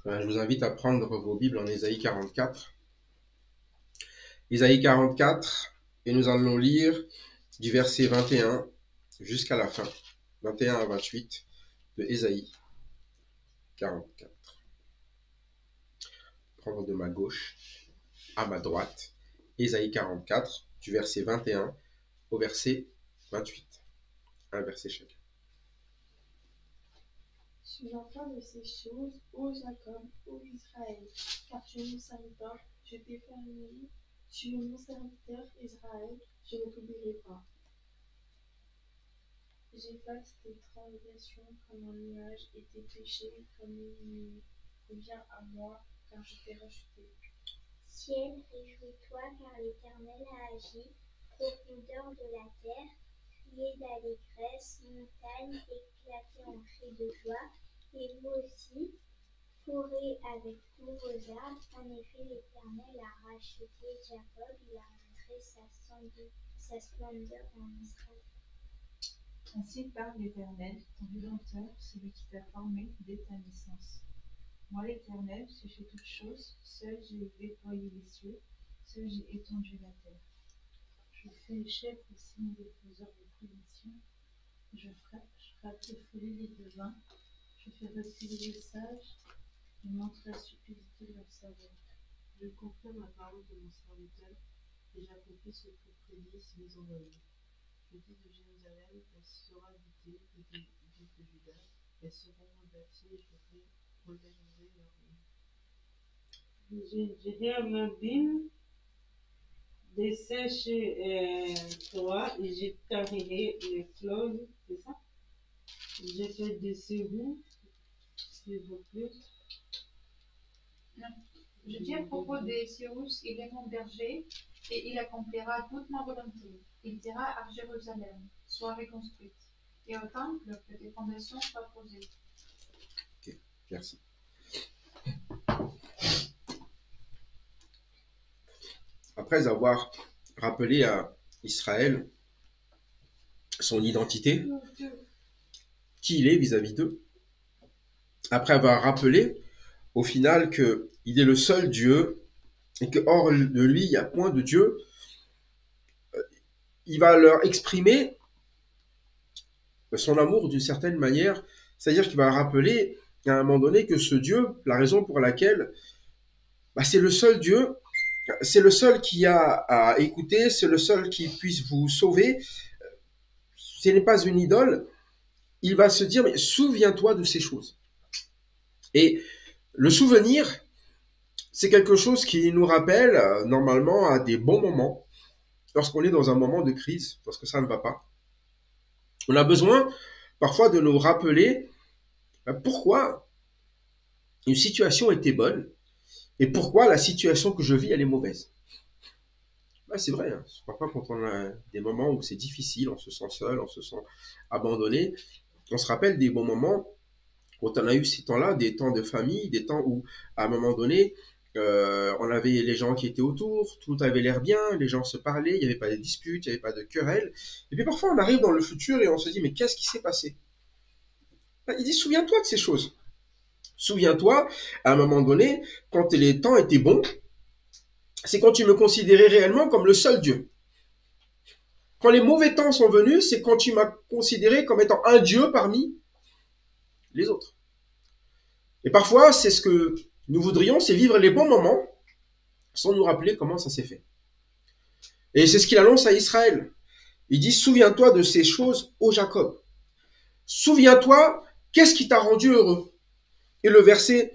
Je vous invite à prendre vos Bibles en Ésaïe 44. Ésaïe 44, et nous allons lire du verset 21 jusqu'à la fin, 21 à 28 de Ésaïe 44. Prendre de ma gauche à ma droite, Ésaïe 44, du verset 21 au verset 28. Un verset chacun. Souviens-toi de ces choses, ô Jacob, ô Israël, car tu es mon serviteur, je t'ai fait rire, tu es mon serviteur, Israël, je ne t'oublierai pas. J'efface tes transgressions comme un nuage et tes péchés comme une nuit. Reviens à moi, car je t'ai racheté. Ciel, réjouis-toi, car l'Éternel a agi. Profondeur de la terre, criez d'allégresse, montagne, éclatez en cris de joie. Et vous aussi, courez avec tous vos arbres. En effet, l'Éternel a racheté Jacob, il a montré sa splendeur en Israël. Ainsi parle l'Éternel, ton Rédempteur, celui qui t'a formé dès ta naissance. Moi, l'Éternel, j'ai fait toutes choses, seul j'ai déployé les cieux, seul j'ai étendu la terre. Je fais échec au signe des faiseurs de prédiction, je frappe les foulées les devins, je fais reculer les sages, je montre la stupidité de leur savoir. Je confirme la parole de mon serviteur, et j'accomplis ce que prédisent mes envoyés. Je dis de Jérusalem, elle sera habitée, et des villes de Juda, elles seront rebâties, et je relèverai leur nom. Je dis à ma Bible, dessèche toi, et je tarirai les fleuves, c'est ça? Je fais des secours, s'il vous plaît. Non. Je dis à propos des Cyrus, il est mon berger, et il accomplira toute ma volonté. Il dira à Jérusalem, sois reconstruite, et au temple, que tes fondations soient posées. Ok, merci. Après avoir rappelé à Israël son identité, qui il est vis-à-vis d'eux, après avoir rappelé au final qu'il est le seul Dieu et que hors de lui, il n'y a point de Dieu, il va leur exprimer son amour d'une certaine manière, c'est-à-dire qu'il va rappeler à un moment donné que ce Dieu, la raison pour laquelle c'est le seul Dieu, c'est le seul qui a à écouter, c'est le seul qui puisse vous sauver, ce n'est pas une idole, il va se dire, mais souviens-toi de ces choses. Et le souvenir, c'est quelque chose qui nous rappelle normalement à des bons moments, lorsqu'on est dans un moment de crise, lorsque ça ne va pas. On a besoin parfois de nous rappeler pourquoi une situation était bonne et pourquoi la situation que je vis, elle est mauvaise. C'est vrai, hein. Parfois quand on a des moments où c'est difficile, on se sent seul, on se sent abandonné, on se rappelle des bons moments quand on a eu ces temps-là, des temps de famille, des temps où à un moment donné, on avait les gens qui étaient autour, tout avait l'air bien, les gens se parlaient, il n'y avait pas de disputes, il n'y avait pas de querelles. Et puis parfois on arrive dans le futur et on se dit, mais qu'est-ce qui s'est passé? Il dit, souviens-toi de ces choses. Souviens-toi, à un moment donné, quand les temps étaient bons, c'est quand tu me considérais réellement comme le seul Dieu. Quand les mauvais temps sont venus, c'est quand tu m'as considéré comme étant un Dieu parmi les autres. Et parfois, c'est ce que nous voudrions, c'est vivre les bons moments sans nous rappeler comment ça s'est fait. Et c'est ce qu'il annonce à Israël. Il dit, souviens-toi de ces choses, ô Jacob. Souviens-toi, qu'est-ce qui t'a rendu heureux? Et le verset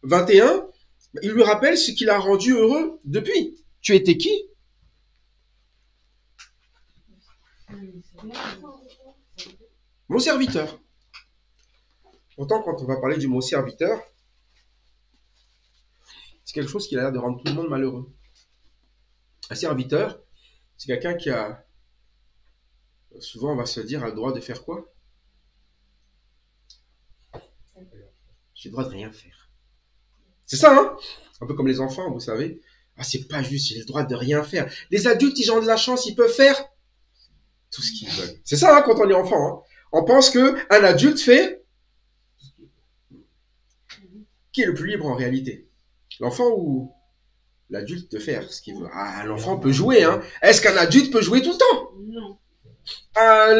21, il lui rappelle ce qui l'a rendu heureux depuis. Tu étais qui? Mon serviteur. Pourtant, quand on va parler du mot serviteur, c'est quelque chose qui a l'air de rendre tout le monde malheureux. Un serviteur, c'est quelqu'un qui a, souvent on va se dire, a le droit de faire quoi? J'ai le droit de rien faire. C'est ça, hein? Un peu comme les enfants, vous savez. C'est pas juste, j'ai le droit de rien faire. Les adultes, ils ont de la chance, ils peuvent faire tout ce qu'ils veulent. C'est ça, hein, quand on est enfant. Hein. On pense qu'un adulte fait Qui est le plus libre en réalité? L'enfant ou l'adulte de faire ce qu'il veut? Ah, l'enfant peut jouer, hein. Est-ce qu'un adulte peut jouer tout le temps? Non.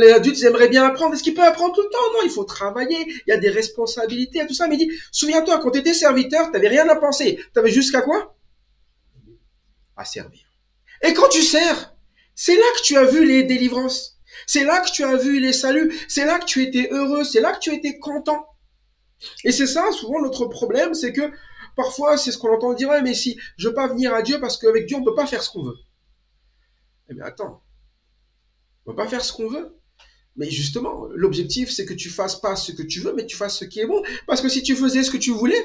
Les adultes aimeraient bien apprendre. Est-ce qu'il peut apprendre tout le temps? Non, il faut travailler. Il y a des responsabilités, tout ça. Mais il dit, souviens-toi, quand tu étais serviteur, tu n'avais rien à penser. Tu avais jusqu'à quoi? À servir. Et quand tu sers, c'est là que tu as vu les délivrances. C'est là que tu as vu les saluts. C'est là que tu étais heureux. C'est là que tu étais content. Et c'est ça, souvent, notre problème, c'est que parfois, c'est ce qu'on entend dire, ouais, mais si je veux pas venir à Dieu parce qu'avec Dieu, on peut pas faire ce qu'on veut. Eh bien, attends. On peut pas faire ce qu'on veut. Mais justement, l'objectif, c'est que tu fasses pas ce que tu veux, mais tu fasses ce qui est bon. Parce que si tu faisais ce que tu voulais,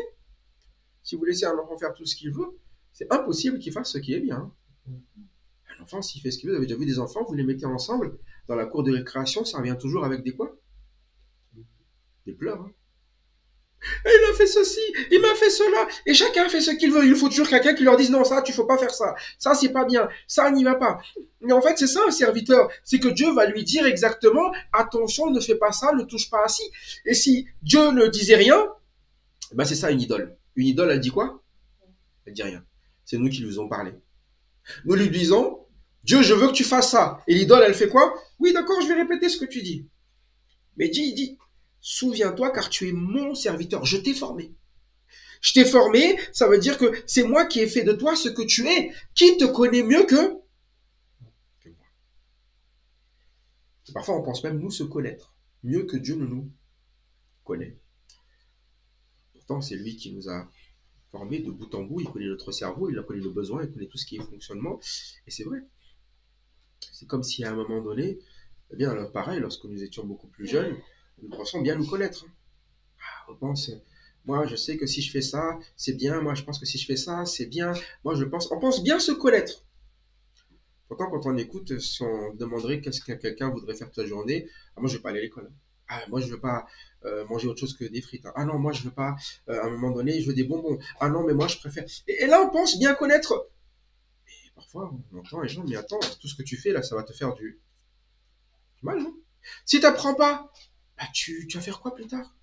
si vous laissez un enfant faire tout ce qu'il veut, c'est impossible qu'il fasse ce qui est bien. Un enfant, s'il fait ce qu'il veut, vous avez déjà vu des enfants, vous les mettez ensemble dans la cour de récréation, ça revient toujours avec des quoi? Des pleurs. Hein. Il a fait ceci, il m'a fait cela, et chacun fait ce qu'il veut. Il faut toujours quelqu'un qui leur dise non, ça, tu ne faut pas faire ça, ça, c'est pas bien, ça n'y va pas. Mais en fait, c'est ça un serviteur, c'est que Dieu va lui dire exactement, attention, ne fais pas ça, ne touche pas à ci. Et si Dieu ne disait rien, ben c'est ça une idole. Une idole, elle dit quoi? Elle dit rien. C'est nous qui lui avons parlé. Nous lui disons, Dieu, je veux que tu fasses ça. Et l'idole, elle fait quoi? Oui, d'accord, je vais répéter ce que tu dis. Mais il dit, souviens-toi car tu es mon serviteur, je t'ai formé. Je t'ai formé, ça veut dire que c'est moi qui ai fait de toi ce que tu es. Qui te connaît mieux que moi? Et parfois, on pense même nous se connaître, mieux que Dieu ne nous connaît. Pourtant, c'est lui qui nous a formés de bout en bout, il connaît notre cerveau, il connaît nos besoins, il connaît tout ce qui est fonctionnement. Et c'est vrai. C'est comme si à un moment donné, eh bien, alors pareil, lorsque nous étions beaucoup plus jeunes, nous pensons bien nous connaître. On pense, moi je sais que si je fais ça, c'est bien, moi je pense que si je fais ça, c'est bien, moi je pense, on pense bien se connaître. Pourtant, quand on écoute, si on demanderait qu'est-ce que quelqu'un voudrait faire toute la journée, ah, moi je veux pas aller à l'école. Ah, moi je veux pas manger autre chose que des frites. Ah non, moi je veux pas, à un moment donné, je veux des bonbons. Ah non, mais moi je préfère. Et là, on pense bien connaître. Et parfois, on entend les gens, mais attends, tout ce que tu fais là, ça va te faire du mal, non? Si tu n'apprends pas, bah, tu vas faire quoi plus tard?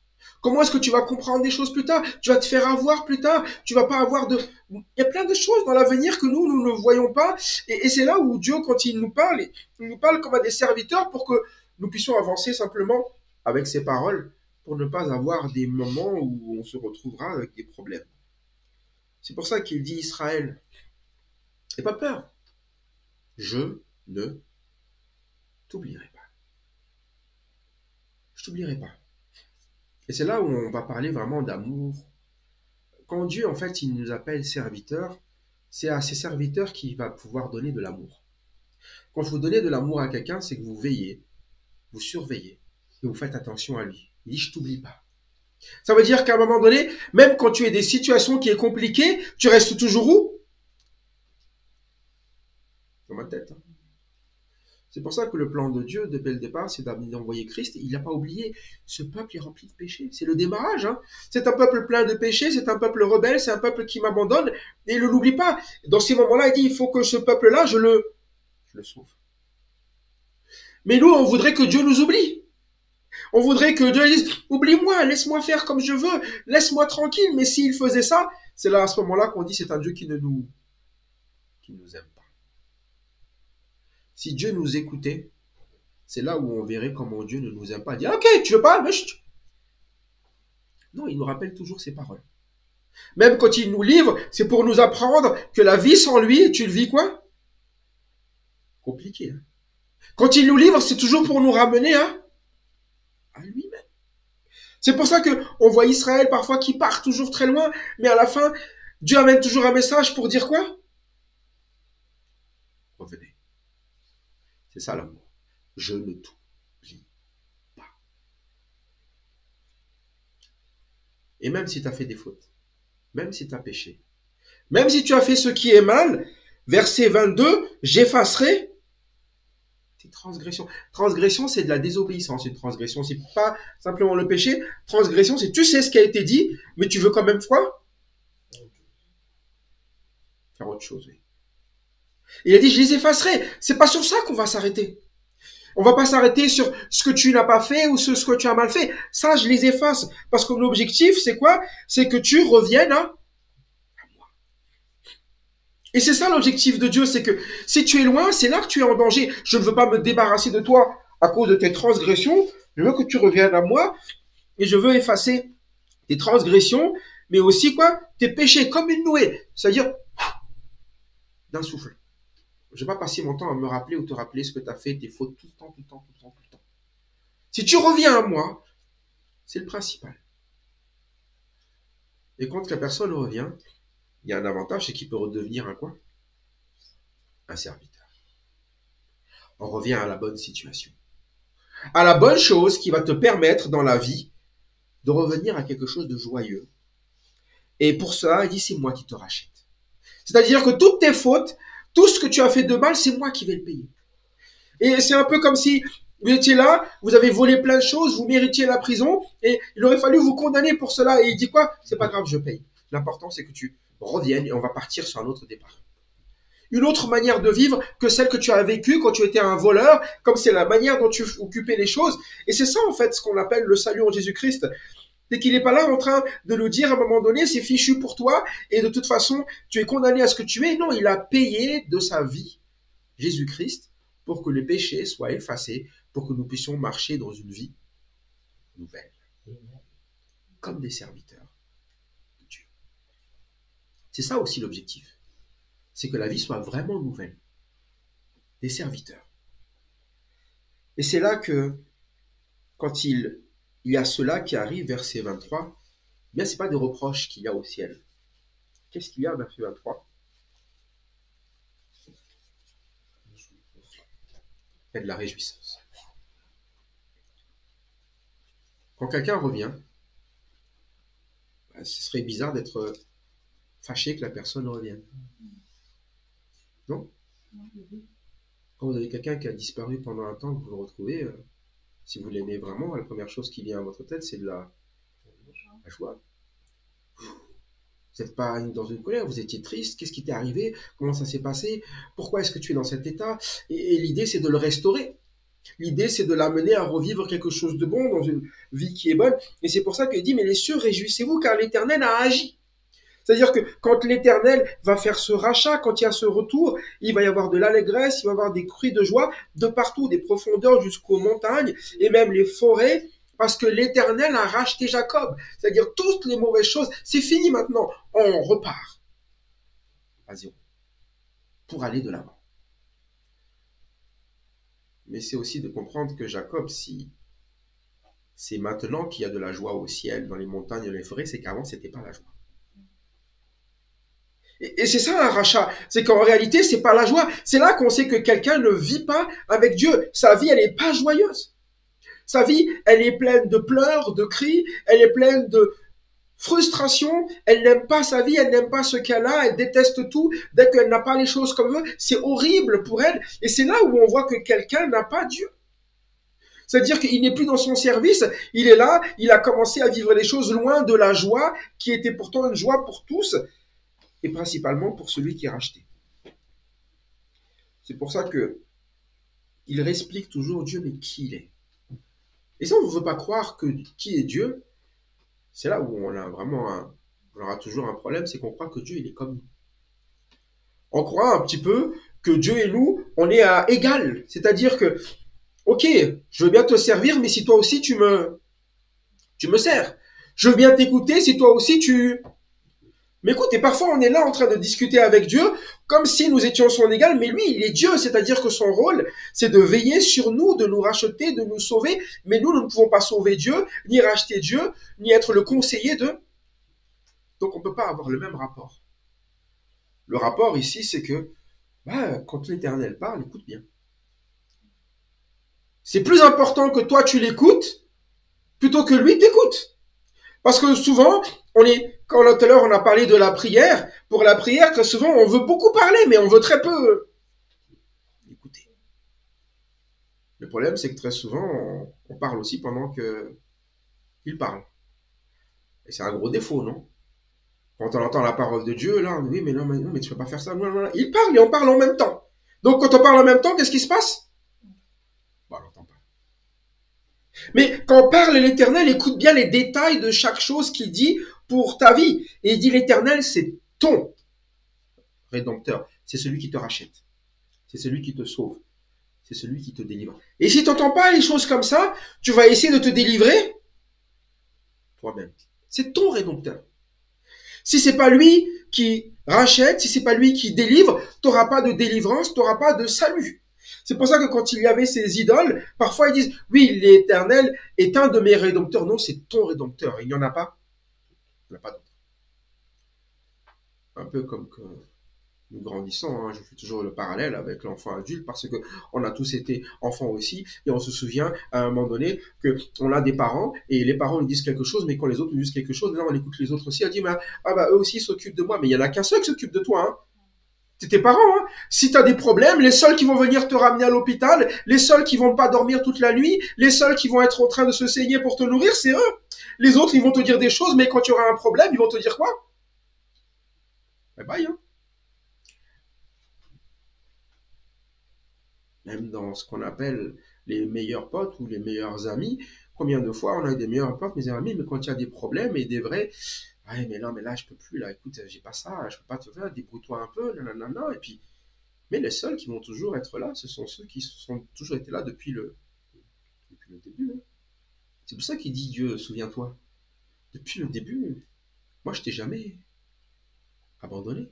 Comment est-ce que tu vas comprendre des choses plus tard? Tu vas te faire avoir plus tard. Tu vas pas avoir de... Il y a plein de choses dans l'avenir que nous ne voyons pas. Et c'est là où Dieu, quand il nous parle, il nous parle comme à des serviteurs pour que nous puissions avancer simplement avec ses paroles pour ne pas avoir des moments où on se retrouvera avec des problèmes. C'est pour ça qu'il dit Israël, n'aie pas peur. Je ne t'oublierai pas. Je t'oublierai pas. Et c'est là où on va parler vraiment d'amour. Quand Dieu, en fait, il nous appelle serviteurs, c'est à ces serviteurs qu'il va pouvoir donner de l'amour. Quand vous donnez de l'amour à quelqu'un, c'est que vous veillez, vous surveillez, et vous faites attention à lui. Il dit, je t'oublie pas. Ça veut dire qu'à un moment donné, même quand tu es des situations qui est compliquées, tu restes toujours où? Dans ma tête. Hein. C'est pour ça que le plan de Dieu, depuis le départ, c'est d'envoyer Christ. Il n'a pas oublié, ce peuple est rempli de péchés. C'est le démarrage. Hein. C'est un peuple plein de péchés, c'est un peuple rebelle, c'est un peuple qui m'abandonne. Et il ne l'oublie pas. Dans ces moments-là, il dit, il faut que ce peuple-là, je le sauve. Mais nous, on voudrait que Dieu nous oublie. On voudrait que Dieu dise, oublie-moi, laisse-moi faire comme je veux, laisse-moi tranquille. Mais s'il faisait ça, c'est là à ce moment-là qu'on dit, c'est un Dieu qui ne nous aime pas. Si Dieu nous écoutait, c'est là où on verrait comment Dieu ne nous aime pas. Il dit, ok, tu veux pas, mais non, il nous rappelle toujours ses paroles. Même quand il nous livre, c'est pour nous apprendre que la vie sans lui est une vie quoi? Compliquée. Hein. Quand il nous livre, c'est toujours pour nous ramener à lui-même. C'est pour ça qu'on voit Israël parfois qui part toujours très loin, mais à la fin, Dieu amène toujours un message pour dire quoi? Revenez. C'est ça l'amour. Je ne t'oublie pas. Et même si tu as fait des fautes, même si tu as péché, même si tu as fait ce qui est mal, verset 22, j'effacerai tes transgressions. Transgression, c'est de la désobéissance. Une transgression, c'est pas simplement le péché. Transgression, c'est tu sais ce qui a été dit, mais tu veux quand même quoi? Faire autre chose, oui. Il a dit, je les effacerai. C'est pas sur ça qu'on va s'arrêter. On va pas s'arrêter sur ce que tu n'as pas fait ou ce que tu as mal fait. Ça, je les efface. Parce que l'objectif, c'est quoi? C'est que tu reviennes à moi. Et c'est ça l'objectif de Dieu, c'est que si tu es loin, c'est là que tu es en danger. Je ne veux pas me débarrasser de toi à cause de tes transgressions. Je veux que tu reviennes à moi et je veux effacer tes transgressions, mais aussi quoi? Tes péchés, comme une nouée. C'est-à-dire d'un souffle. Je ne vais pas passer mon temps à me rappeler ou te rappeler ce que tu as fait, tes fautes, tout le temps, tout le temps, tout le temps, tout le temps. Si tu reviens à moi, c'est le principal. Et quand la personne revient, il y a un avantage, c'est qu'il peut redevenir un quoi? Un serviteur. On revient à la bonne situation. À la bonne chose qui va te permettre dans la vie de revenir à quelque chose de joyeux. Et pour ça, il dit, c'est moi qui te rachète. C'est-à-dire que toutes tes fautes, tout ce que tu as fait de mal, c'est moi qui vais le payer. Et c'est un peu comme si vous étiez là, vous avez volé plein de choses, vous méritiez la prison, et il aurait fallu vous condamner pour cela. Et il dit quoi? C'est pas grave, je paye. L'important, c'est que tu reviennes et on va partir sur un autre départ. Une autre manière de vivre que celle que tu as vécue quand tu étais un voleur, comme c'est la manière dont tu occupais les choses. Et c'est ça, en fait, ce qu'on appelle le salut en Jésus-Christ. C'est qu'il n'est pas là en train de nous dire à un moment donné, c'est fichu pour toi, et de toute façon, tu es condamné à ce que tu es. Non, il a payé de sa vie, Jésus-Christ, pour que les péchés soient effacés, pour que nous puissions marcher dans une vie nouvelle, comme des serviteurs de Dieu. C'est ça aussi l'objectif, c'est que la vie soit vraiment nouvelle, des serviteurs. Et c'est là que, quand il y a cela qui arrive, verset 23, eh bien, ce n'est pas des reproches qu'il y a au ciel. Qu'est-ce qu'il y a, verset 23? Il y a de la réjouissance. Quand quelqu'un revient, ce serait bizarre d'être fâché que la personne revienne. Non? Quand vous avez quelqu'un qui a disparu pendant un temps, que vous le retrouvez, si vous l'aimez vraiment, la première chose qui vient à votre tête, c'est de la joie. Vous n'êtes pas dans une colère, vous étiez triste, qu'est-ce qui t'est arrivé, comment ça s'est passé, pourquoi est-ce que tu es dans cet état? Et l'idée, c'est de le restaurer. L'idée, c'est de l'amener à revivre quelque chose de bon dans une vie qui est bonne. Et c'est pour ça qu'il dit, mais les cieux, réjouissez-vous, car l'Éternel a agi. C'est-à-dire que quand l'Éternel va faire ce rachat, quand il y a ce retour, il va y avoir de l'allégresse, il va y avoir des cris de joie de partout, des profondeurs jusqu'aux montagnes et même les forêts, parce que l'Éternel a racheté Jacob. C'est-à-dire toutes les mauvaises choses, c'est fini maintenant. On repart à zéro pour aller de l'avant. Mais c'est aussi de comprendre que Jacob, si c'est maintenant qu'il y a de la joie au ciel, dans les montagnes et les forêts, c'est qu'avant, ce n'était pas la joie. Et c'est ça un rachat, c'est qu'en réalité, c'est pas la joie. C'est là qu'on sait que quelqu'un ne vit pas avec Dieu. Sa vie, elle n'est pas joyeuse. Sa vie, elle est pleine de pleurs, de cris, elle est pleine de frustration, elle n'aime pas sa vie, elle n'aime pas ce qu'elle a, elle déteste tout. Dès qu'elle n'a pas les choses comme eux, c'est horrible pour elle. Et c'est là où on voit que quelqu'un n'a pas Dieu. C'est-à-dire qu'il n'est plus dans son service, il est là, il a commencé à vivre les choses loin de la joie, qui était pourtant une joie pour tous, et principalement pour celui qui est racheté. C'est pour ça que il réexplique toujours Dieu, mais qui il est. Et ça, on ne veut pas croire que qui est Dieu, c'est là où on a vraiment on aura toujours un problème, c'est qu'on croit que Dieu, il est comme nous. On croit un petit peu que Dieu et nous, on est à égal. C'est-à-dire que, ok, je veux bien te servir, mais si toi aussi tu me sers. Je veux bien t'écouter si toi aussi tu m'écoutes. Et parfois on est là en train de discuter avec Dieu comme si nous étions son égal, mais lui il est Dieu, c'est-à-dire que son rôle c'est de veiller sur nous, de nous racheter, de nous sauver, mais nous ne pouvons pas sauver Dieu, ni racheter Dieu, ni être le conseiller de... Donc on ne peut pas avoir le même rapport. Le rapport ici c'est que quand l'Éternel parle, écoute bien. C'est plus important que toi tu l'écoutes plutôt que lui t'écoute. Parce que souvent, quand tout à l'heure on a parlé de la prière, pour la prière, très souvent on veut beaucoup parler, mais on veut très peu écouter. Le problème, c'est que très souvent, on parle aussi pendant qu'il parle. Et c'est un gros défaut, non? Quand on entend la parole de Dieu, là, on dit, oui, mais non, mais tu ne peux pas faire ça. Non. Il parle et on parle en même temps. Donc quand on parle en même temps, qu'est-ce qui se passe? Alors, Mais quand parle l'Éternel, écoute bien les détails de chaque chose qu'il dit pour ta vie. Et il dit l'Éternel, c'est ton Rédempteur. C'est celui qui te rachète. C'est celui qui te sauve. C'est celui qui te délivre. Et si tu n'entends pas les choses comme ça, tu vas essayer de te délivrer toi-même. C'est ton Rédempteur. Si c'est pas lui qui rachète, si c'est pas lui qui délivre, tu n'auras pas de délivrance, tu n'auras pas de salut. C'est pour ça que quand il y avait ces idoles, parfois ils disent, oui, l'Éternel est un de mes rédempteurs. Non, c'est ton rédempteur. Il n'y en a pas. Il n'y en a pas d'autre. Un peu comme que nous grandissons, hein, je fais toujours le parallèle avec l'enfant adulte parce que on a tous été enfants aussi et on se souvient à un moment donné que on a des parents et les parents nous disent quelque chose, mais quand les autres nous disent quelque chose, là on écoute les autres aussi, on dit ah bah eux aussi s'occupent de moi, mais il y en a qu'un seul qui s'occupe de toi, hein. C'est tes parents, hein. Si tu as des problèmes, les seuls qui vont venir te ramener à l'hôpital, les seuls qui vont pas dormir toute la nuit, les seuls qui vont être en train de se saigner pour te nourrir, c'est eux. Les autres, ils vont te dire des choses, mais quand tu auras un problème, ils vont te dire quoi? Bye bye, hein. Même dans ce qu'on appelle les meilleurs potes ou les meilleurs amis, combien de fois on a eu des meilleurs potes, mes amis, mais quand il y a des problèmes et des vrais, ouais, mais non, mais là, je peux plus, là, écoute, j'ai pas ça, je peux pas te faire, débrouille-toi un peu, nanana, et puis, mais les seuls qui vont toujours être là, ce sont ceux qui sont toujours été là depuis le début, hein. C'est pour ça qu'il dit Dieu, souviens-toi, depuis le début, moi, je t'ai jamais abandonné.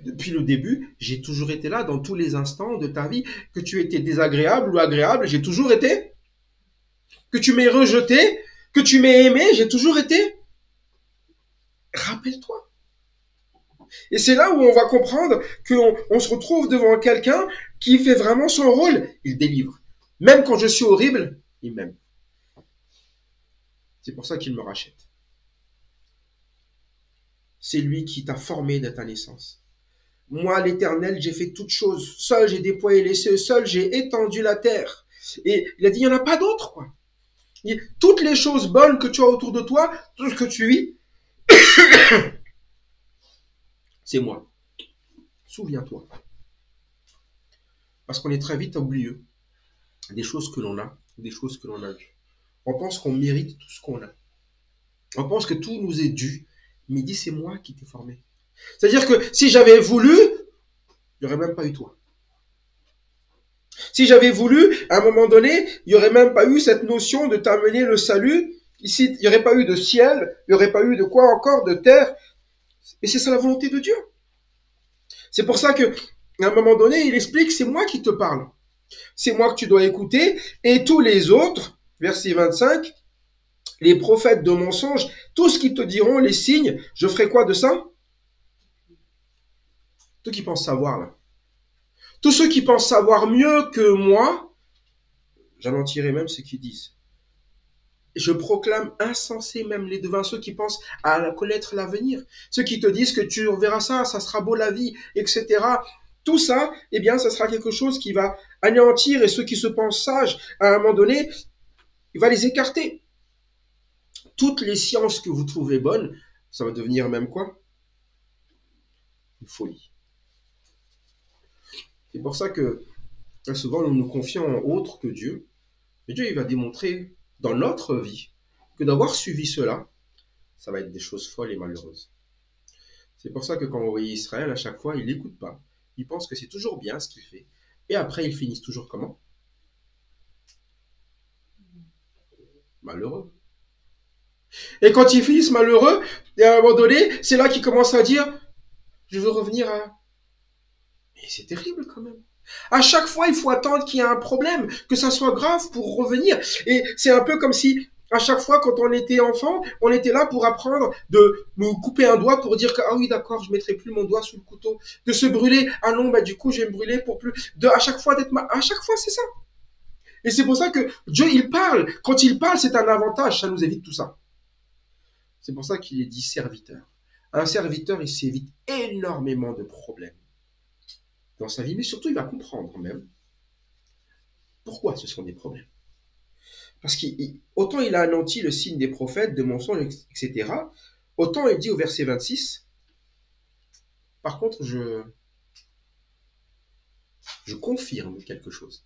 Depuis le début, j'ai toujours été là dans tous les instants de ta vie, que tu étais désagréable ou agréable, j'ai toujours été. Que tu m'aies rejeté, que tu m'aies aimé, j'ai toujours été. Rappelle-toi. Et c'est là où on va comprendre qu'on se retrouve devant quelqu'un qui fait vraiment son rôle. Il délivre. Même quand je suis horrible, il m'aime. C'est pour ça qu'il me rachète. C'est lui qui t'a formé dès ta naissance. Moi, l'Éternel, j'ai fait toutes choses. Seul, j'ai déployé les cieux. Seul, j'ai étendu la terre. Et il a dit, il n'y en a pas d'autre, quoi. Toutes les choses bonnes que tu as autour de toi, tout ce que tu vis, c'est moi. Souviens-toi. Parce qu'on est très vite oublieux des choses que l'on a, des choses que l'on a vues. On pense qu'on mérite tout ce qu'on a. On pense que tout nous est dû. Mais il dit, c'est moi qui t'ai formé. C'est-à-dire que si j'avais voulu, il n'y aurait même pas eu toi. Si j'avais voulu, à un moment donné, il n'y aurait même pas eu cette notion de t'amener le salut. Ici, il n'y aurait pas eu de ciel, il n'y aurait pas eu de quoi encore, de terre. Et c'est ça la volonté de Dieu. C'est pour ça que, à un moment donné, il explique, c'est moi qui te parle. C'est moi que tu dois écouter. Et tous les autres, verset 25, les prophètes de mensonges, tout ce qu'ils te diront, les signes, je ferai quoi de ça? Ceux qui pensent savoir, là. Tous ceux qui pensent savoir mieux que moi, j'anéantirai même ce qu'ils disent. Je proclame insensé même les devins, ceux qui pensent à connaître l'avenir, ceux qui te disent que tu verras ça, ça sera beau la vie, etc. Tout ça, eh bien, ça sera quelque chose qui va anéantir et ceux qui se pensent sages, à un moment donné, il va les écarter. Toutes les sciences que vous trouvez bonnes, ça va devenir même quoi? Une folie. C'est pour ça que souvent nous nous confions en autre que Dieu. Mais Dieu, il va démontrer dans notre vie que d'avoir suivi cela, ça va être des choses folles et malheureuses. C'est pour ça que quand vous voyez Israël, à chaque fois, il n'écoute pas. Il pense que c'est toujours bien ce qu'il fait. Et après, ils finissent toujours comment? Malheureux. Et quand ils finissent malheureux, et à un moment donné, c'est là qu'ils commencent à dire, je veux revenir à... Mais c'est terrible quand même. À chaque fois, il faut attendre qu'il y ait un problème, que ça soit grave pour revenir. Et c'est un peu comme si, à chaque fois, quand on était enfant, on était là pour apprendre de nous couper un doigt pour dire que, ah oui, d'accord, je mettrai plus mon doigt sous le couteau. De se brûler, ah non, bah du coup, je vais me brûler pour plus. À chaque fois d'être mal. À chaque fois, c'est ça. Et c'est pour ça que Dieu, il parle. Quand il parle, c'est un avantage. Ça nous évite tout ça. C'est pour ça qu'il est dit serviteur. Un serviteur, il s'évite énormément de problèmes dans sa vie, mais surtout, il va comprendre même pourquoi ce sont des problèmes. Parce qu'autant il a anéanti le signe des prophètes, de mensonges, etc., autant il dit au verset 26, par contre, je confirme quelque chose.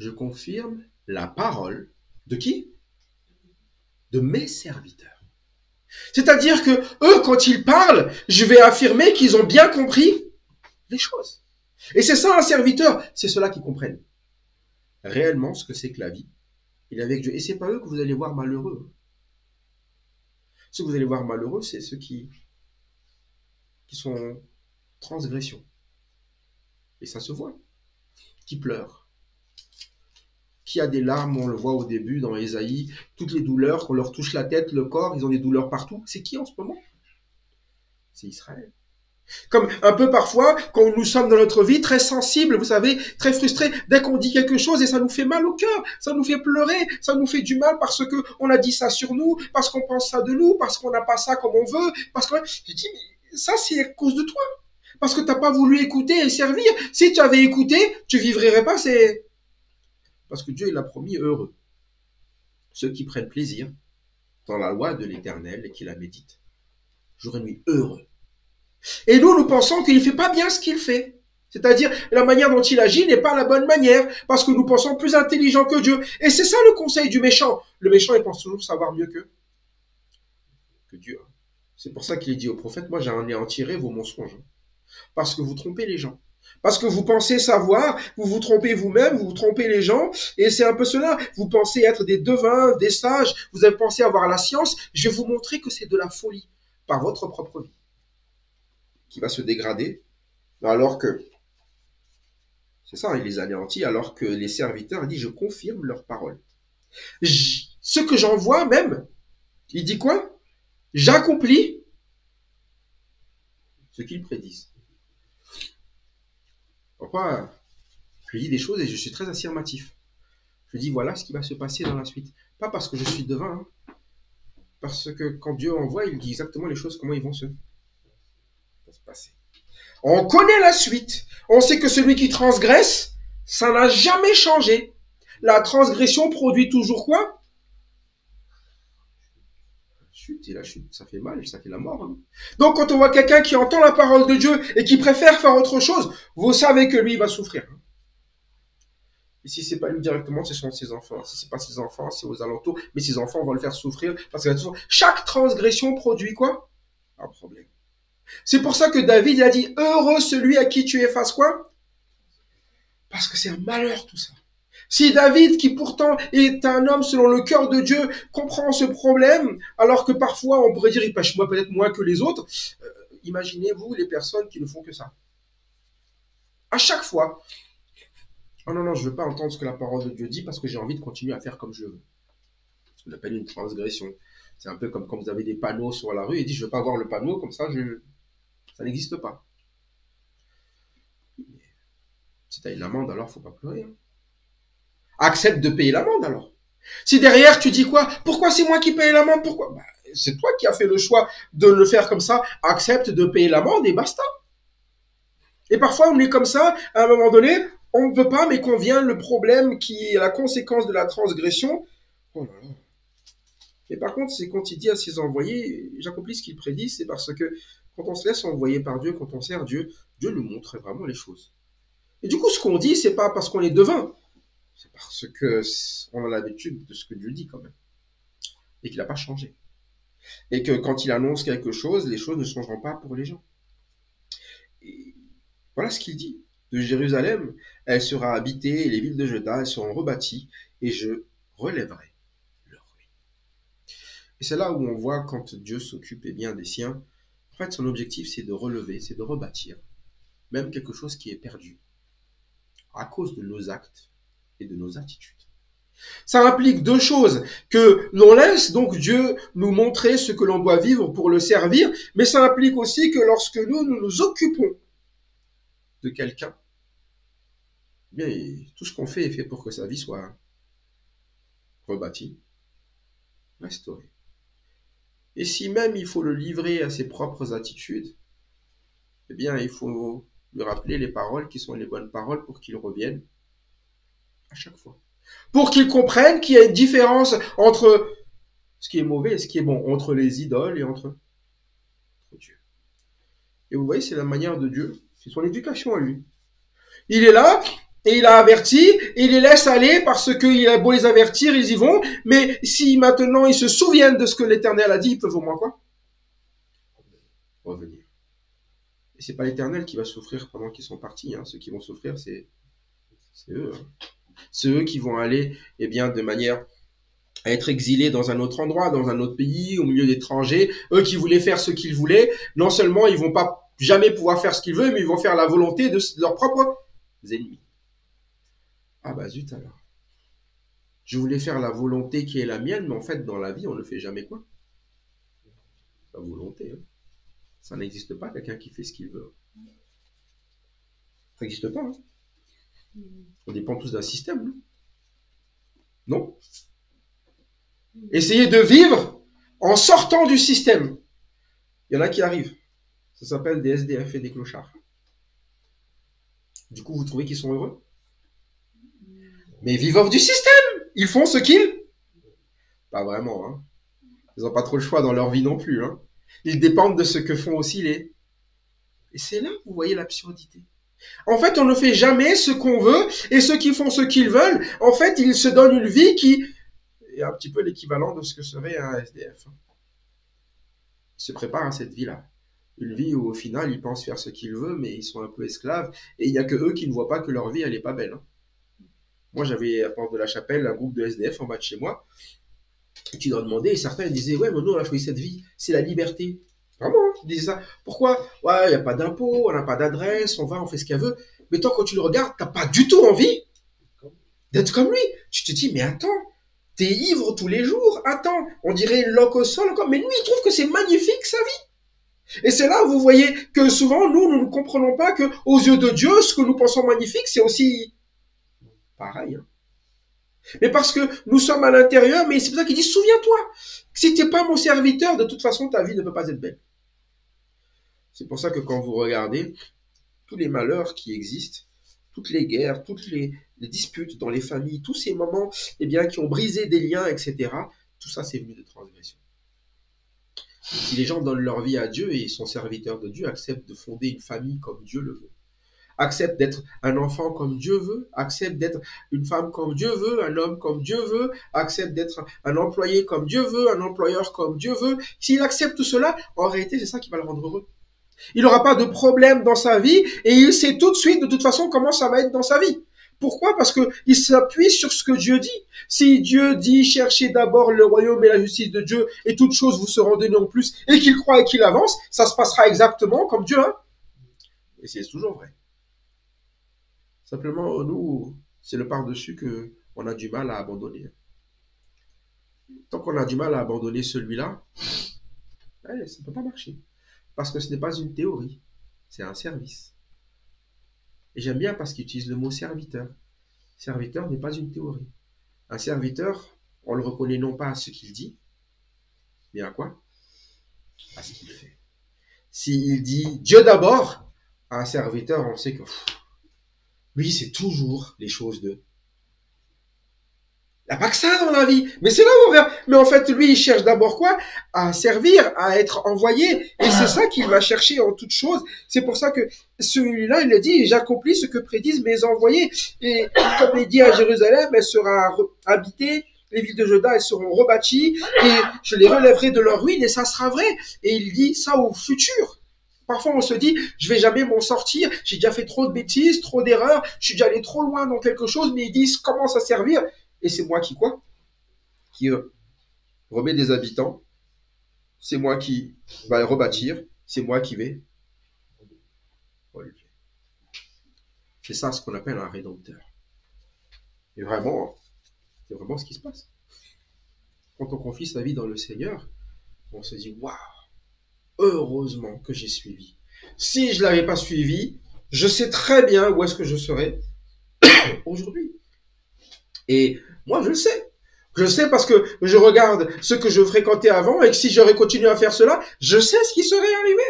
je confirme la parole de qui? De mes serviteurs. C'est-à-dire que eux, quand ils parlent, je vais affirmer qu'ils ont bien compris les choses. Et c'est ça un serviteur, c'est ceux-là qui comprennent réellement ce que c'est que la vie. Il est avec Dieu. Et c'est pas eux que vous allez voir malheureux. Ceux que vous allez voir malheureux, c'est ceux qui sont en transgression. Et ça se voit. Qui pleurent. Qui a des larmes, on le voit au début dans Ésaïe, toutes les douleurs, qu'on leur touche la tête, le corps, ils ont des douleurs partout. C'est qui en ce moment? C'est Israël. Comme un peu parfois, quand nous sommes dans notre vie très sensibles, vous savez, très frustrés, dès qu'on dit quelque chose et ça nous fait mal au cœur, ça nous fait pleurer, ça nous fait du mal parce qu'on a dit ça sur nous, parce qu'on pense ça de nous, parce qu'on n'a pas ça comme on veut, parce que je dis, mais ça c'est à cause de toi, parce que tu n'as pas voulu écouter et servir. Si tu avais écouté, tu vivrais pas, c'est parce que Dieu il a promis heureux ceux qui prennent plaisir dans la loi de l'Éternel et qui la méditent. Jour et nuit, heureux. Et nous pensons qu'il ne fait pas bien ce qu'il fait. C'est-à-dire, la manière dont il agit n'est pas la bonne manière, parce que nous pensons plus intelligent que Dieu. Et c'est ça le conseil du méchant. Le méchant, il pense toujours savoir mieux que Dieu. C'est pour ça qu'il dit au prophète, moi j'ai anéantirai vos mensonges. Parce que vous trompez les gens. Parce que vous pensez savoir, vous vous trompez vous-même, vous trompez les gens, et c'est un peu cela. Vous pensez être des devins, des sages, vous avez pensé avoir la science, je vais vous montrer que c'est de la folie, par votre propre vie, qui va se dégrader, alors que, c'est ça, il les anéantit, alors que les serviteurs, il dit, je confirme leur parole. Ce que j'en vois même, il dit quoi? J'accomplis ce qu'ils prédisent. Pourquoi je dis des choses et je suis très affirmatif. Je dis voilà ce qui va se passer dans la suite. Pas parce que je suis devin, hein, parce que quand Dieu envoie, il dit exactement les choses, comment ils vont se passer. On connaît la suite. On sait que celui qui transgresse, ça n'a jamais changé. La transgression produit toujours quoi? Chute, et la chute, ça fait mal, ça fait la mort. Hein. Donc quand on voit quelqu'un qui entend la parole de Dieu et qui préfère faire autre chose, vous savez que lui, il va souffrir. Hein. Et si c'est pas lui directement, ce sont ses enfants. Si c'est pas ses enfants, c'est aux alentours. Mais ses enfants vont le faire souffrir parce que chaque transgression produit quoi? Un problème. C'est pour ça que David a dit heureux celui à qui tu effaces quoi? Parce que c'est un malheur tout ça. Si David, qui pourtant est un homme selon le cœur de Dieu, comprend ce problème, alors que parfois on pourrait dire il pêche peut-être moins que les autres, imaginez-vous les personnes qui ne font que ça. À chaque fois. Oh non, je ne veux pas entendre ce que la parole de Dieu dit parce que j'ai envie de continuer à faire comme je veux. Ce qu'on appelle une transgression. C'est un peu comme quand vous avez des panneaux sur la rue et dit je ne veux pas voir le panneau, comme ça, ça n'existe pas. Si tu as une amende, alors il ne faut pas pleurer. Hein. Accepte de payer l'amende alors. Si derrière tu dis quoi? Pourquoi c'est moi qui paye l'amende? Pourquoi? C'est toi qui as fait le choix de le faire comme ça. Accepte de payer l'amende et basta. Et parfois on est comme ça, à un moment donné, on ne veut pas, mais qu'on vient le problème qui est la conséquence de la transgression. Oh là là. Et par contre, c'est quand il dit à ses envoyés, j'accomplis ce qu'il prédit, c'est parce que quand on se laisse envoyer par Dieu, quand on sert Dieu, Dieu nous montre vraiment les choses. Et du coup, ce qu'on dit, c'est pas parce qu'on est devin, c'est parce qu'on a l'habitude de ce que Dieu dit quand même. Et qu'il n'a pas changé. Et que quand il annonce quelque chose, les choses ne changeront pas pour les gens. Et voilà ce qu'il dit. De Jérusalem, elle sera habitée, et les villes de Juda, elles seront rebâties, et je relèverai leur ruine. Et c'est là où on voit quand Dieu s'occupe bien des siens, en fait son objectif c'est de relever, c'est de rebâtir, même quelque chose qui est perdu, à cause de nos actes et de nos attitudes. Ça implique deux choses, que l'on laisse donc Dieu nous montrer ce que l'on doit vivre pour le servir, mais ça implique aussi que lorsque nous nous occupons de quelqu'un, bien, tout ce qu'on fait est fait pour que sa vie soit rebâtie, restaurée. Et si même il faut le livrer à ses propres attitudes, eh bien, il faut lui rappeler les paroles qui sont les bonnes paroles pour qu'il revienne à chaque fois. Pour qu'il comprenne qu'il y a une différence entre ce qui est mauvais et ce qui est bon, entre les idoles et entre Dieu. Et vous voyez, c'est la manière de Dieu, c'est son éducation à lui. Il est là, et il a averti, et il les laisse aller parce qu'il a beau les avertir, ils y vont. Mais si maintenant ils se souviennent de ce que l'Éternel a dit, ils peuvent au moins quoi? Revenir. Et c'est pas l'Éternel qui va souffrir pendant qu'ils sont partis. Ceux qui vont souffrir, c'est eux. C'est eux qui vont aller, eh bien, de manière à être exilés dans un autre endroit, dans un autre pays, au milieu d'étrangers. Eux qui voulaient faire ce qu'ils voulaient, non seulement ils vont pas jamais pouvoir faire ce qu'ils veulent, mais ils vont faire la volonté de leurs propres ennemis. Ah bah zut alors. Je voulais faire la volonté qui est la mienne, mais en fait, dans la vie, on ne fait jamais quoi? La volonté. Ça n'existe pas, quelqu'un qui fait ce qu'il veut. Ça n'existe pas. On dépend tous d'un système, non? Essayez de vivre en sortant du système. Il y en a qui arrivent. Ça s'appelle des SDF et des clochards. Du coup, vous trouvez qu'ils sont heureux? Mais ils vivent hors du système. Ils font ce qu'ils... Pas vraiment. Ils n'ont pas trop le choix dans leur vie non plus. Ils dépendent de ce que font aussi les... Et c'est là que vous voyez l'absurdité. En fait, on ne fait jamais ce qu'on veut, et ceux qui font ce qu'ils veulent, en fait, ils se donnent une vie qui est un petit peu l'équivalent de ce que serait un SDF. Ils se préparent à cette vie-là. Une vie où, au final, ils pensent faire ce qu'ils veulent, mais ils sont un peu esclaves, et il n'y a que eux qui ne voient pas que leur vie, elle n'est pas belle. Moi, j'avais à Porte de la Chapelle un groupe de SDF en bas de chez moi, et tu leur demandais, et certains disaient, ouais, mais nous, on a choisi cette vie, c'est la liberté. Vraiment, ils disaient ça. Pourquoi? Ouais, il n'y a pas d'impôt, on n'a pas d'adresse, on va, on fait ce qu'il veut. Mais toi, quand tu le regardes, tu n'as pas du tout envie d'être comme lui. Tu te dis, mais attends, t'es ivre tous les jours. Attends, on dirait loc au sol encore. Mais lui, il trouve que c'est magnifique sa vie. Et c'est là où vous voyez que souvent, nous ne comprenons pas que aux yeux de Dieu, ce que nous pensons magnifique, c'est aussi pareil. Mais parce que nous sommes à l'intérieur, mais c'est pour ça qu'il dit, souviens-toi, si tu n'es pas mon serviteur, de toute façon, ta vie ne peut pas être belle. C'est pour ça que quand vous regardez tous les malheurs qui existent, toutes les guerres, toutes les disputes dans les familles, tous ces moments qui ont brisé des liens, etc., tout ça, c'est venu de transgression. Si les gens donnent leur vie à Dieu et sont serviteurs de Dieu, acceptent de fonder une famille comme Dieu le veut, acceptent d'être un enfant comme Dieu veut, acceptent d'être une femme comme Dieu veut, un homme comme Dieu veut, acceptent d'être un employé comme Dieu veut, un employeur comme Dieu veut, s'il accepte tout cela, en réalité, c'est ça qui va le rendre heureux. Il n'aura pas de problème dans sa vie et il sait tout de suite, de toute façon, comment ça va être dans sa vie. Pourquoi? Parce qu'il s'appuie sur ce que Dieu dit. Si Dieu dit, cherchez d'abord le royaume et la justice de Dieu et toutes choses vous seront données en plus et qu'il croit et qu'il avance, ça se passera exactement comme Dieu. Et c'est toujours vrai. Simplement, nous, c'est le par-dessus qu'on a du mal à abandonner. Tant qu'on a du mal à abandonner celui-là, ça ne peut pas marcher. Parce que ce n'est pas une théorie, c'est un service. Et j'aime bien parce qu'il utilise le mot serviteur. Serviteur n'est pas une théorie. Un serviteur, on le reconnaît non pas à ce qu'il dit, mais à quoi? À ce qu'il fait. S'il dit Dieu d'abord, à un serviteur, on sait que lui, c'est toujours les choses de... Il n'y a pas que ça dans la vie. Mais c'est là où on verra. Mais en fait, lui, il cherche d'abord quoi? À servir, à être envoyé. Et c'est ça qu'il va chercher en toute chose. C'est pour ça que celui-là, il a dit, j'accomplis ce que prédisent mes envoyés. Et comme il dit à Jérusalem, elle sera habitée. Les villes de Juda, elles seront rebâties. Et je les relèverai de leur ruine. Et ça sera vrai. Et il dit ça au futur. Parfois, on se dit, je vais jamais m'en sortir. J'ai déjà fait trop de bêtises, trop d'erreurs. Je suis déjà allé trop loin dans quelque chose. Mais ils disent, commence à servir. Et c'est moi qui quoi? Qui remet des habitants. C'est moi qui va rebâtir. C'est moi qui vais relever. C'est ça ce qu'on appelle un rédempteur. Et vraiment, c'est vraiment ce qui se passe. Quand on confie sa vie dans le Seigneur, on se dit, waouh, heureusement que j'ai suivi. Si je ne l'avais pas suivi, je sais très bien où est-ce que je serais aujourd'hui. Et moi, je le sais. Je sais parce que je regarde ce que je fréquentais avant et que si j'aurais continué à faire cela, je sais ce qui serait arrivé.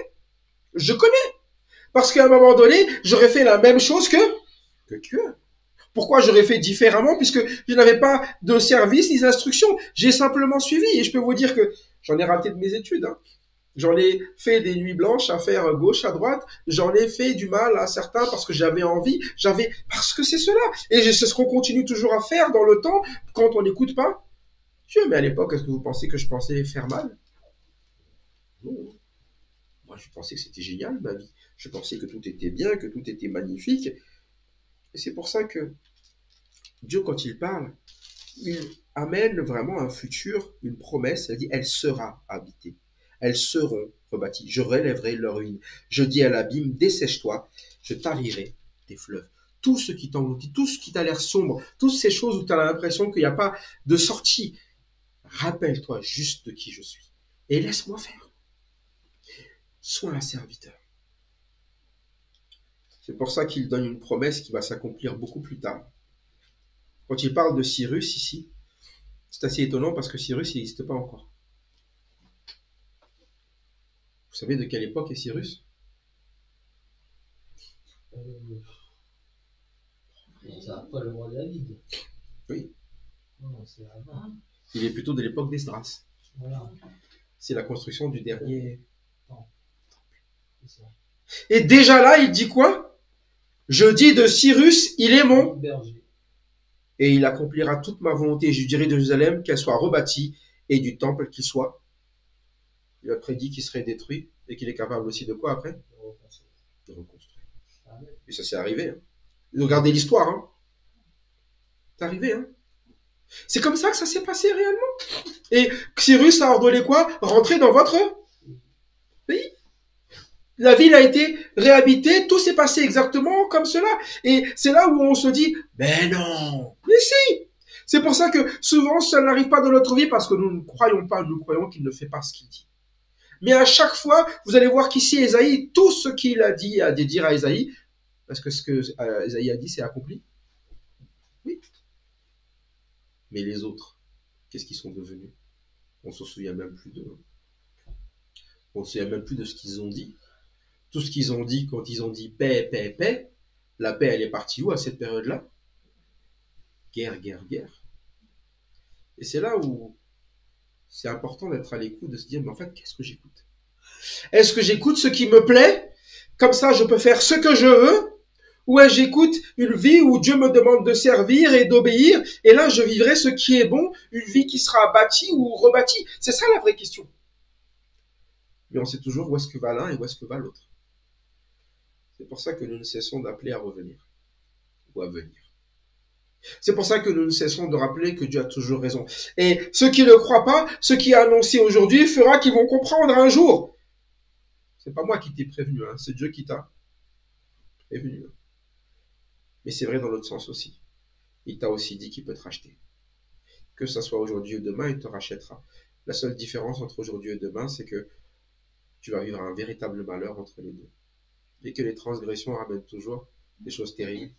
Je connais. Parce qu'à un moment donné, j'aurais fait la même chose que Dieu. Pourquoi j'aurais fait différemment? Puisque je n'avais pas de service ni d'instruction. J'ai simplement suivi. Et je peux vous dire que j'en ai raté de mes études. J'en ai fait des nuits blanches à faire gauche, à droite. J'en ai fait du mal à certains parce que j'avais envie. Parce que c'est cela. Et c'est ce qu'on continue toujours à faire dans le temps quand on n'écoute pas Dieu. Mais à l'époque, est-ce que vous pensez que je pensais faire mal? Non. Moi, je pensais que c'était génial, ma vie. Je pensais que tout était bien, que tout était magnifique. Et c'est pour ça que Dieu, quand il parle, il amène vraiment un futur, une promesse. Elle dit, elle sera habitée. Elles seront rebâties. Je relèverai leurs ruines. Je dis à l'abîme, dessèche-toi. Je tarirai tes fleuves. Tout ce qui t'engloutit, tout ce qui t'a l'air sombre, toutes ces choses où tu as l'impression qu'il n'y a pas de sortie, rappelle-toi juste de qui je suis. Et laisse-moi faire. Sois un serviteur. C'est pour ça qu'il donne une promesse qui va s'accomplir beaucoup plus tard. Quand il parle de Cyrus ici, c'est assez étonnant parce que Cyrus, il n'existe pas encore. Vous savez de quelle époque est Cyrus? C'est pas le roi David. Oui. Non, c'est avant. Il est plutôt de l'époque d'Esdras. Voilà. C'est la construction du dernier. C'est ça. Et déjà là, il dit quoi? Je dis de Cyrus, il est mon berger. Et il accomplira toute ma volonté. Je dirai de Jérusalem qu'elle soit rebâtie et du temple qu'il soit. Il a prédit qu'il serait détruit et qu'il est capable aussi de quoi après? De reconstruire. Et ça s'est arrivé. Hein. Regardez l'histoire. Hein. C'est arrivé. Hein. C'est comme ça que ça s'est passé réellement. Et Cyrus a ordonné quoi? Rentrez dans votre pays. La ville a été réhabitée, tout s'est passé exactement comme cela. Et c'est là où on se dit, mais non, mais si. C'est pour ça que souvent ça n'arrive pas dans notre vie parce que nous ne croyons pas, nous croyons qu'il ne fait pas ce qu'il dit. Mais à chaque fois, vous allez voir qu'ici, Ésaïe, tout ce qu'il a dit à dire à Ésaïe, parce que ce que Ésaïe a dit, c'est accompli. Oui. Mais les autres, qu'est-ce qu'ils sont devenus? On ne se souvient même plus d'eux. On ne se souvient même plus de ce qu'ils ont dit. Tout ce qu'ils ont dit quand ils ont dit paix, paix, paix, la paix, elle est partie où à cette période-là? Guerre, guerre, guerre. Et c'est là où c'est important d'être à l'écoute, de se dire, mais en fait, qu'est-ce que j'écoute? Est-ce que j'écoute ce qui me plaît? Comme ça, je peux faire ce que je veux? Ou est-ce que j'écoute une vie où Dieu me demande de servir et d'obéir, et là, je vivrai ce qui est bon, une vie qui sera bâtie ou rebâtie? C'est ça la vraie question. Mais on sait toujours où est-ce que va l'un et où est-ce que va l'autre. C'est pour ça que nous ne cessons d'appeler à revenir ou à venir. C'est pour ça que nous ne cessons de rappeler que Dieu a toujours raison. Et ceux qui ne croient pas, ce qui est annoncé aujourd'hui fera qu'ils vont comprendre un jour. C'est pas moi qui t'ai prévenu, hein, c'est Dieu qui t'a prévenu. Mais c'est vrai dans l'autre sens aussi. Il t'a aussi dit qu'il peut te racheter. Que ça soit aujourd'hui ou demain, il te rachètera. La seule différence entre aujourd'hui et demain, c'est que tu vas vivre un véritable malheur entre les deux. Et que les transgressions ramènent toujours des choses terribles.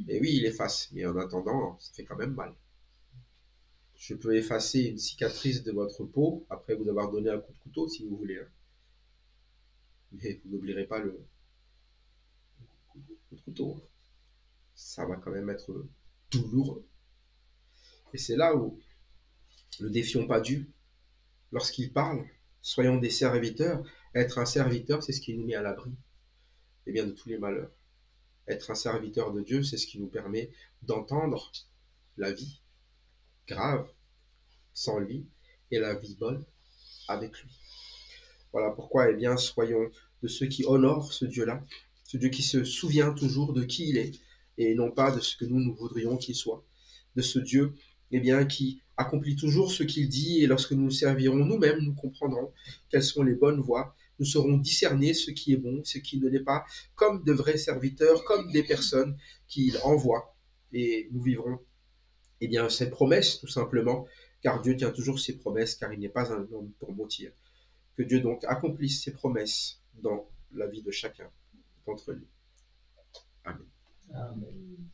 Et oui, il efface, mais en attendant, ça fait quand même mal. Je peux effacer une cicatrice de votre peau après vous avoir donné un coup de couteau, si vous voulez. Hein. Mais vous n'oublierez pas le couteau. Ça va quand même être douloureux. Et c'est là où ne défions pas Dieu. Lorsqu'il parle, soyons des serviteurs. Être un serviteur, c'est ce qui nous met à l'abri bien, de tous les malheurs. Être un serviteur de Dieu, c'est ce qui nous permet d'entendre la vie grave sans lui et la vie bonne avec lui. Voilà pourquoi, eh bien, soyons de ceux qui honorent ce Dieu-là, ce Dieu qui se souvient toujours de qui il est et non pas de ce que nous voudrions qu'il soit, de ce Dieu, eh bien, qui accomplit toujours ce qu'il dit et lorsque nous le servirons nous-mêmes, nous comprendrons quelles sont les bonnes voies, nous saurons discerner ce qui est bon, ce qui ne l'est pas, comme de vrais serviteurs, comme des personnes qu'il envoie et nous vivrons eh bien, cette promesse tout simplement, car Dieu tient toujours ses promesses, car il n'est pas un homme pour mentir. Que Dieu donc accomplisse ses promesses dans la vie de chacun d'entre nous. Amen. Amen.